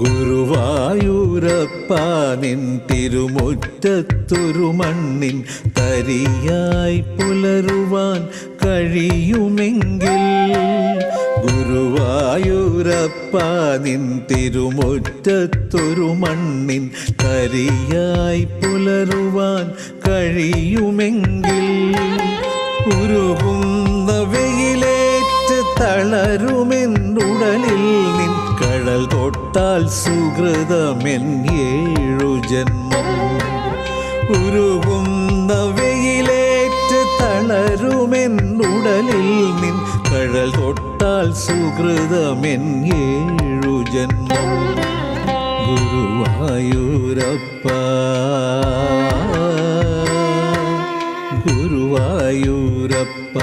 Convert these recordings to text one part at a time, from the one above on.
ഗുരുവായൂരപ്പ നിൻ തിരുമുറ്റത്തൊരു മണ്ണിൻ തരിയായി പുലരുവാൻ കഴിയുമെങ്കിൽ, ഗുരുവായൂരപ്പ നിൻ തിരുമുറ്റത്തൊരു മണ്ണിൻ തരിയായി പുലരുവാൻ കഴിയുമെങ്കിൽ, ഉരുകുന്ന വെയിലേറ്റ് തളരുമെന്നുടലിൽ നിൻ കഴൽ തൊട്ടാൽ സുകൃതമെൻ 7 ജന്മം. ഉരുകുന്ന വെയിലേറ്റ് തളരുമെന്നുടലിൽ നിൻ കഴൽ തൊട്ടാൽ സുകൃതമെൻ 7 ജന്മം. ഗുരുവായൂരപ്പ ഗുരുവായൂരപ്പ.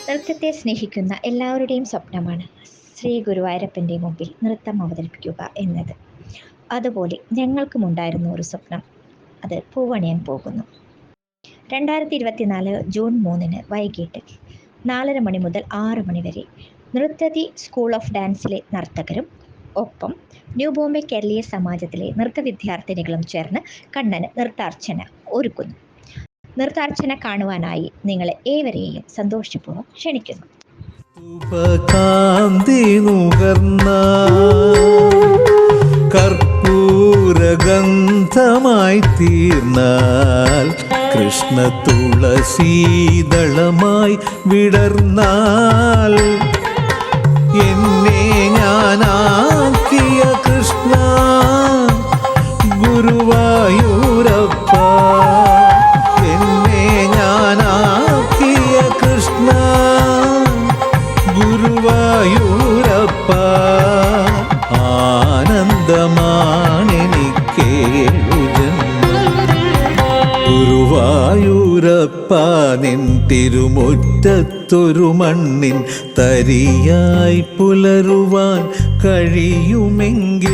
നൃത്തത്തെ സ്നേഹിക്കുന്ന എല്ലാവരുടെയും സ്വപ്നമാണ് ശ്രീ ഗുരുവായൂരപ്പൻ്റെ മുമ്പിൽ നൃത്തം അവതരിപ്പിക്കുക എന്നത്. അതുപോലെ ഞങ്ങൾക്കുമുണ്ടായിരുന്നു ഒരു സ്വപ്നം. അത് പൂവണിയാൻ പോകുന്നു. 2024 ജൂൺ 3 വൈകിട്ട് 4:30 മണി മുതൽ 6 മണി വരെ നൃത്തതി സ്കൂൾ ഓഫ് ഡാൻസിലെ നർത്തകരും ഒപ്പം ന്യൂ ബോംബെ കേരളീയ സമാജത്തിലെ നൃത്ത വിദ്യാർത്ഥിനികളും ചേർന്ന് കണ്ണന് നൃത്താർച്ചന ഒരുക്കുന്നു. നൃത്താർച്ചന കാണുവാനായി നിങ്ങളെ ഏവരെയും സന്തോഷപൂർവ്വം ക്ഷണിക്കുന്നു. കർപ്പൂരഗന്ധമായി തീർന്നാൽ, കൃഷ്ണ തുളസീദളമായി വിടർന്നാൽ, എന്നെ ഞാനാക്കിയ കൃഷ്ണ ഗുരുവായൂരപ്പ, എന്നെ ഞാനാക്കിയ കൃഷ്ണ ഗുരുവായൂരപ്പ, ആനന്ദമാണെനിക്കേഴു ജന്മം. ഗുരുവായൂരപ്പ നിൻ തിരുമുറ്റത്തൊരു മണ്ണിൻ തരിയായി പുലരുവാൻ കഴിയുമെങ്കിൽ,